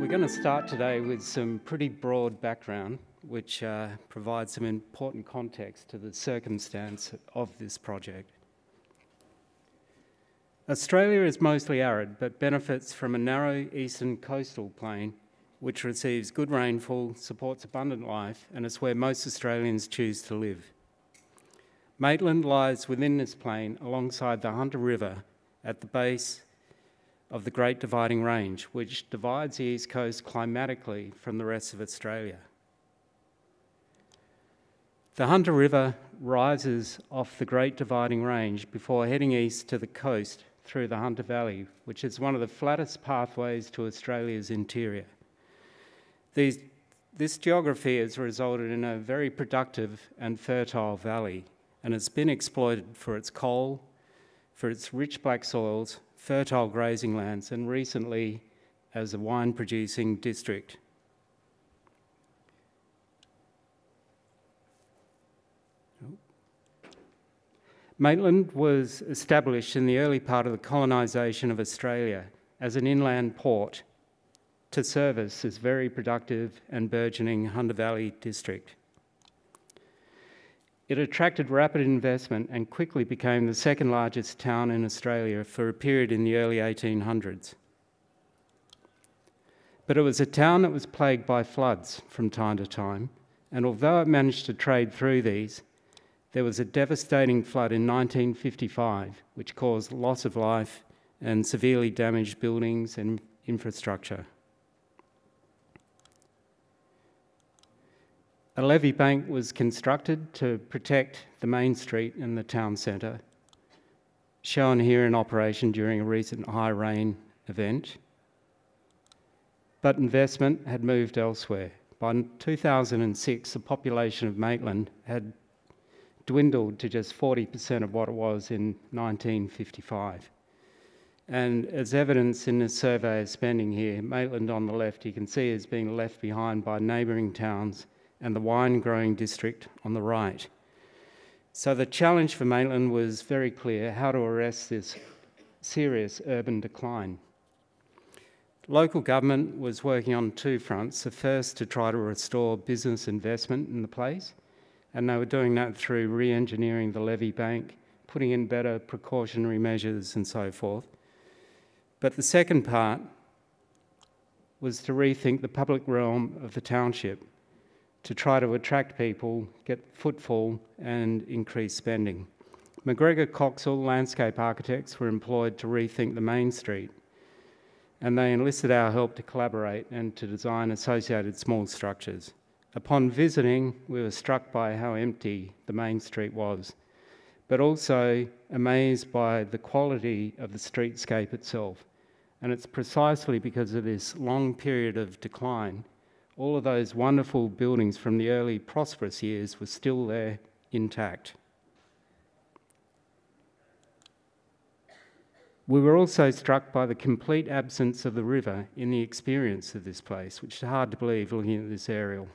We're going to start today with some pretty broad background, which provides some important context to the circumstance of this project. Australia is mostly arid, but benefits from a narrow eastern coastal plain, which receives good rainfall, supports abundant life, and is where most Australians choose to live. Maitland lies within this plain alongside the Hunter River at the base of the Great Dividing Range, which divides the East Coast climatically from the rest of Australia. The Hunter River rises off the Great Dividing Range before heading east to the coast through the Hunter Valley, which is one of the flattest pathways to Australia's interior. This geography has resulted in a very productive and fertile valley, and it's been exploited for its coal, for its rich black soils, fertile grazing lands, and recently as a wine-producing district. Maitland was established in the early part of the colonisation of Australia as an inland port to service this very productive and burgeoning Hunter Valley district. It attracted rapid investment and quickly became the second largest town in Australia for a period in the early 1800s. But it was a town that was plagued by floods from time to time, and although it managed to trade through these, there was a devastating flood in 1955, which caused loss of life and severely damaged buildings and infrastructure. A levee bank was constructed to protect the main street and the town centre, shown here in operation during a recent high rain event. But investment had moved elsewhere. By 2006, the population of Maitland had dwindled to just 40% of what it was in 1955. And as evidence in this survey of spending here, Maitland on the left, you can see, is being left behind by neighbouring towns and the wine-growing district on the right. So the challenge for Maitland was very clear: how to arrest this serious urban decline. Local government was working on two fronts. The first, to try to restore business investment in the place, and they were doing that through re-engineering the levee bank, putting in better precautionary measures and so forth. But the second part was to rethink the public realm of the township, to try to attract people, get footfall and increase spending. McGregor Coxall landscape architects were employed to rethink the main street, and they enlisted our help to collaborate and to design associated small structures. Upon visiting, we were struck by how empty the main street was, but also amazed by the quality of the streetscape itself. And it's precisely because of this long period of decline, all of those wonderful buildings from the early prosperous years were still there intact. We were also struck by the complete absence of the river in the experience of this place, which is hard to believe looking at this aerial.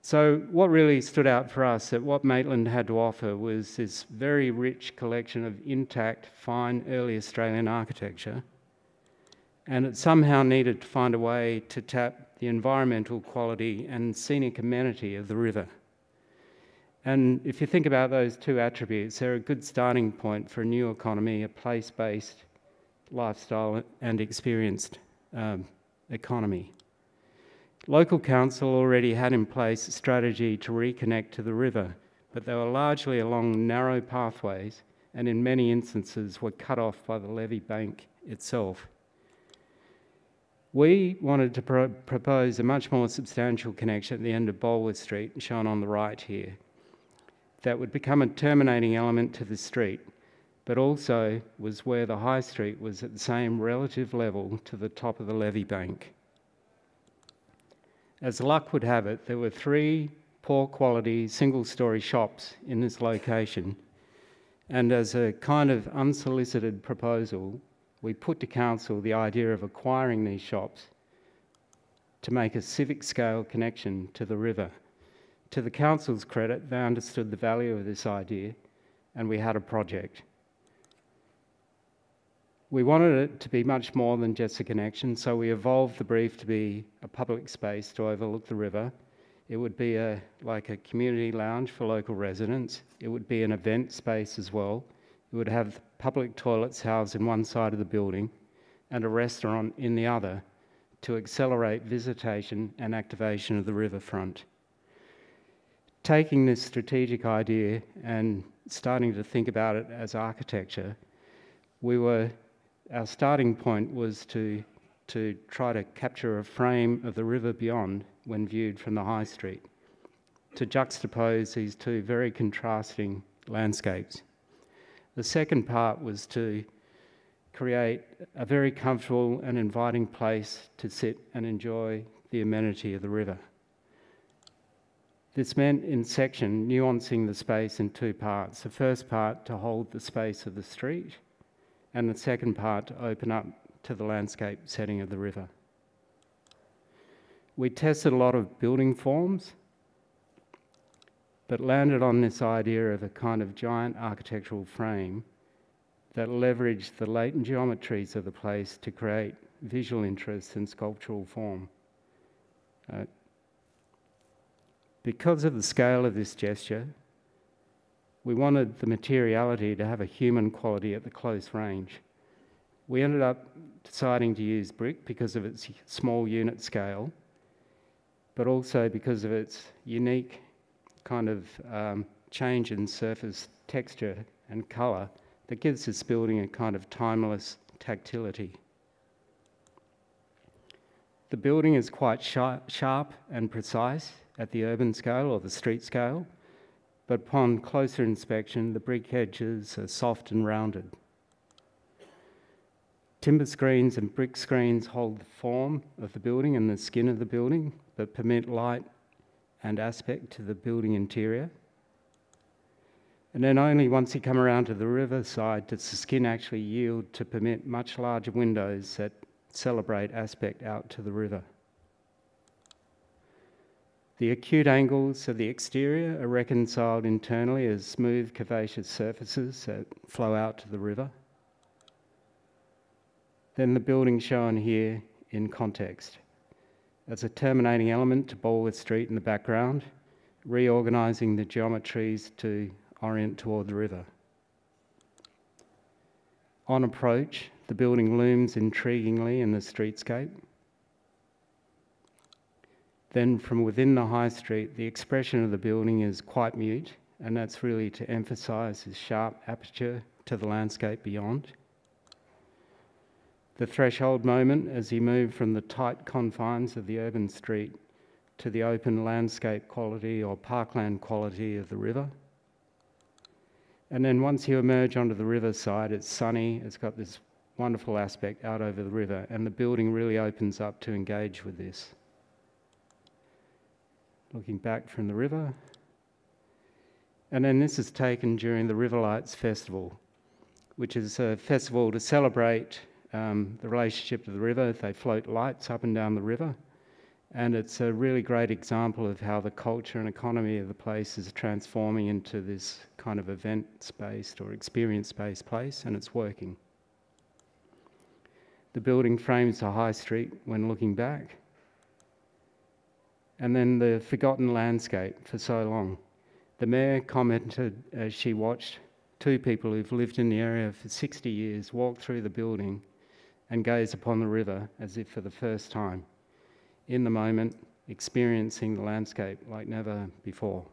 So what really stood out for us at what Maitland had to offer was this very rich collection of intact, fine, early Australian architecture, and it somehow needed to find a way to tap the environmental quality and scenic amenity of the river. And if you think about those two attributes, they're a good starting point for a new economy, a place-based lifestyle and experienced economy. Local council already had in place a strategy to reconnect to the river, but they were largely along narrow pathways and in many instances were cut off by the levee bank itself. We wanted to propose a much more substantial connection at the end of Bolworth Street, shown on the right here, that would become a terminating element to the street, but also was where the high street was at the same relative level to the top of the levee bank. As luck would have it, there were 3 poor quality single-storey shops in this location, and as a kind of unsolicited proposal, we put to council the idea of acquiring these shops to make a civic scale connection to the river. To the council's credit, they understood the value of this idea and we had a project. We wanted it to be much more than just a connection, so we evolved the brief to be a public space to overlook the river. It would be like a community lounge for local residents. It would be an event space as well. It would have public toilets housed in one side of the building and a restaurant in the other to accelerate visitation and activation of the riverfront. Taking this strategic idea and starting to think about it as architecture, our starting point was to try to capture a frame of the river beyond when viewed from the high street, to juxtapose these two very contrasting landscapes. The second part was to create a very comfortable and inviting place to sit and enjoy the amenity of the river. This meant in section nuancing the space in two parts. The first part to hold the space of the street, and the second part to open up to the landscape setting of the river. We tested a lot of building forms, but landed on this idea of a kind of giant architectural frame that leveraged the latent geometries of the place to create visual interest and sculptural form. Because of the scale of this gesture, we wanted the materiality to have a human quality at the close range. We ended up deciding to use brick because of its small unit scale, but also because of its unique kind of change in surface texture and colour that gives this building a kind of timeless tactility. The building is quite sharp and precise at the urban scale or the street scale, but upon closer inspection, the brick edges are soft and rounded. Timber screens and brick screens hold the form of the building and the skin of the building, but permit light and aspect to the building interior. And then only once you come around to the riverside does the skin actually yield to permit much larger windows that celebrate aspect out to the river. The acute angles of the exterior are reconciled internally as smooth, curvaceous surfaces that flow out to the river. Then the building shown here in context as a terminating element to Baldwin Street in the background, reorganising the geometries to orient toward the river. On approach, the building looms intriguingly in the streetscape. Then from within the high street, the expression of the building is quite mute, and that's really to emphasise the sharp aperture to the landscape beyond. The threshold moment as you move from the tight confines of the urban street to the open landscape quality or parkland quality of the river. And then once you emerge onto the riverside, it's sunny, it's got this wonderful aspect out over the river, and the building really opens up to engage with this. Looking back from the river. And then this is taken during the River Lights Festival, which is a festival to celebrate the relationship to the river. They float lights up and down the river, and it's a really great example of how the culture and economy of the place is transforming into this kind of event-based or experience-based place, and it's working. The building frames the high street when looking back, and then the forgotten landscape for so long. The mayor commented as she watched two people who've lived in the area for 60 years walk through the building and gaze upon the river as if for the first time, in the moment, experiencing the landscape like never before.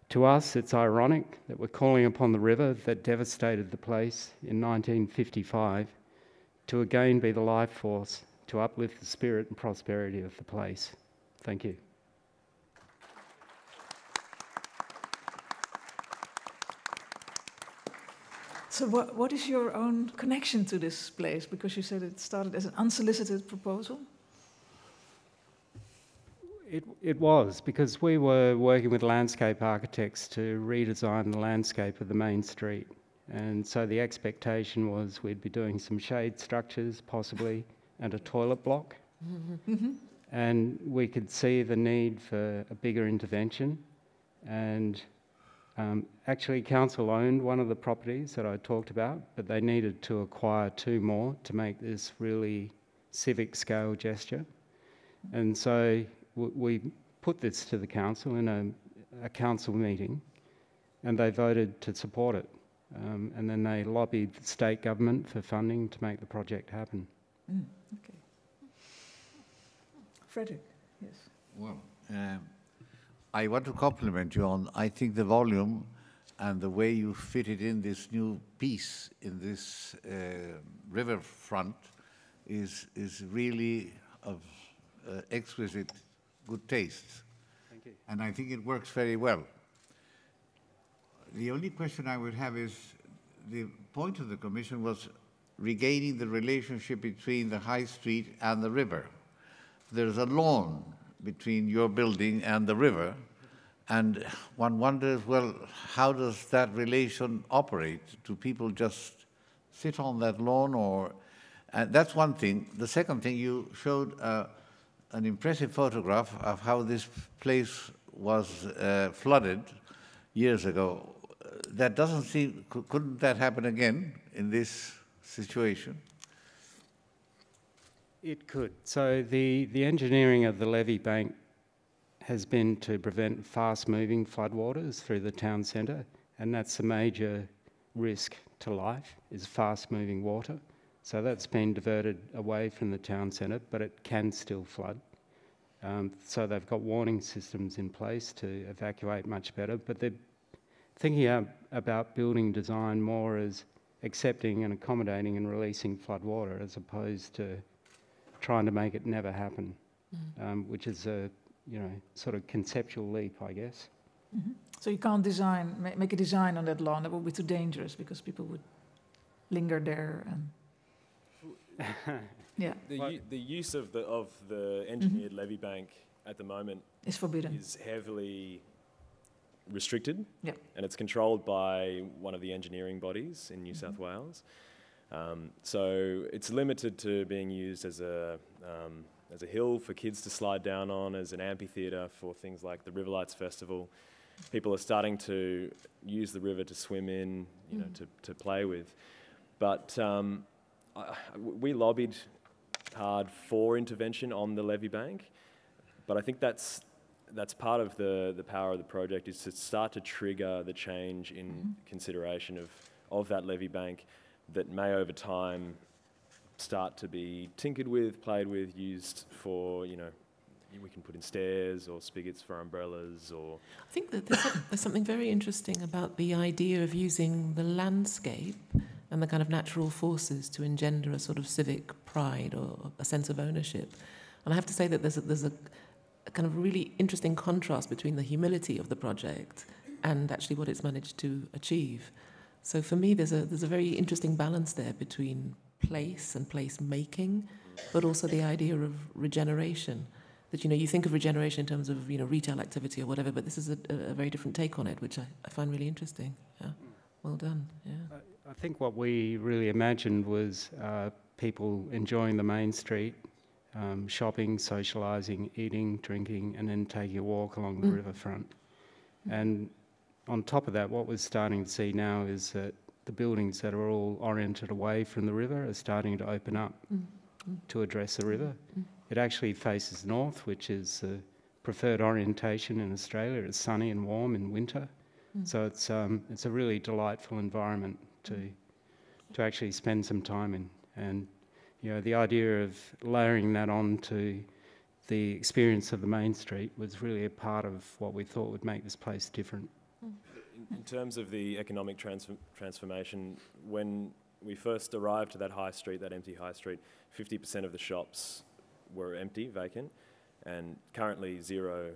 To us, it's ironic that we're calling upon the river that devastated the place in 1955 to again be the life force to uplift the spirit and prosperity of the place. Thank you. So what is your own connection to this place? Because you said it started as an unsolicited proposal. It was, because we were working with landscape architects to redesign the landscape of the main street. And so the expectation was we'd be doing some shade structures, possibly, and a toilet block. Mm-hmm. And we could see the need for a bigger intervention. And Actually, council owned one of the properties that I talked about, but they needed to acquire 2 more to make this really civic scale gesture. And so we put this to the council in a council meeting, and they voted to support it. And then they lobbied the state government for funding to make the project happen. Okay. Frederick, yes. Well, I want to compliment you on, I think, the volume and the way you fitted in this new piece in this riverfront is really of exquisite good taste. Thank you. And I think it works very well. The only question I would have is, the point of the Commission was regaining the relationship between the High Street and the river. There's a lawn between your building and the river, and one wonders, well, how does that relation operate? Do people just sit on that lawn, or... And that's one thing. The second thing, you showed an impressive photograph of how this place was flooded years ago. That doesn't seem... Couldn't that happen again in this situation? It could. So the engineering of the levee bank has been to prevent fast-moving floodwaters through the town centre, and that's a major risk to life, is fast-moving water. So that's been diverted away from the town centre, but it can still flood. So they've got warning systems in place to evacuate much better, but they're thinking about building design more as accepting and accommodating and releasing flood water, as opposed to trying to make it never happen, which is a sort of conceptual leap, I guess. Mm-hmm. So you can't make a design on that lawn. That would be too dangerous because people would linger there and... Yeah. The use of the engineered levee bank at the moment is forbidden. Is heavily restricted, yeah, and it's controlled by one of the engineering bodies in New South Wales. So it's limited to being used as a hill for kids to slide down on, as an amphitheatre for things like the River Lights Festival. People are starting to use the river to swim in, to play with. But we lobbied hard for intervention on the levee bank, but I think that's part of the power of the project, is to start to trigger the change in consideration of that levee bank that may over time start to be tinkered with, played with, used for, we can put in stairs or spigots for umbrellas or... I think that there's something very interesting about the idea of using the landscape and the kind of natural forces to engender a sort of civic pride or a sense of ownership. And I have to say that there's a kind of really interesting contrast between the humility of the project and actually what it's managed to achieve. So for me, there's a very interesting balance there between place and place making, but also the idea of regeneration. That, you think of regeneration in terms of, retail activity or whatever, but this is a very different take on it, which I find really interesting. Yeah. Well done. Yeah. I think what we really imagined was people enjoying the main street, shopping, socialising, eating, drinking, and then taking a walk along the riverfront. And on top of that, what we're starting to see now is that the buildings that are all oriented away from the river are starting to open up to address the river. It actually faces north, which is the preferred orientation in Australia. It's sunny and warm in winter. So it's a really delightful environment to actually spend some time in. And the idea of layering that on to the experience of the main street was really a part of what we thought would make this place different. In terms of the economic transformation, when we first arrived to that high street, that empty high street, 50% of the shops were empty, vacant, and currently zero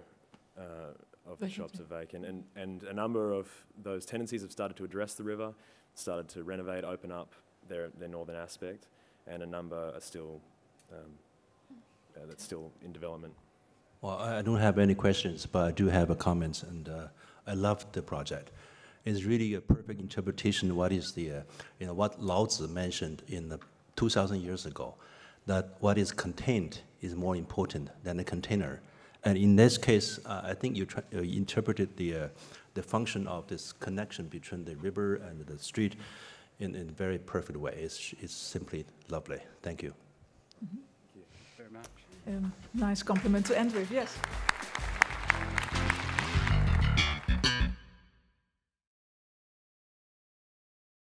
of the shops are vacant. And a number of those tenancies have started to address the river, started to renovate, open up their northern aspect, and a number are still that's still in development. Well, I don't have any questions, but I do have a comments, and I love the project. It's really a perfect interpretation of what is the, what Lao Tzu mentioned in 2,000 years ago, that what is contained is more important than the container. And in this case, I think you interpreted the function of this connection between the river and the street in a very perfect way. It's simply lovely. Thank you. Thank you very much. Nice compliment to end with, yes.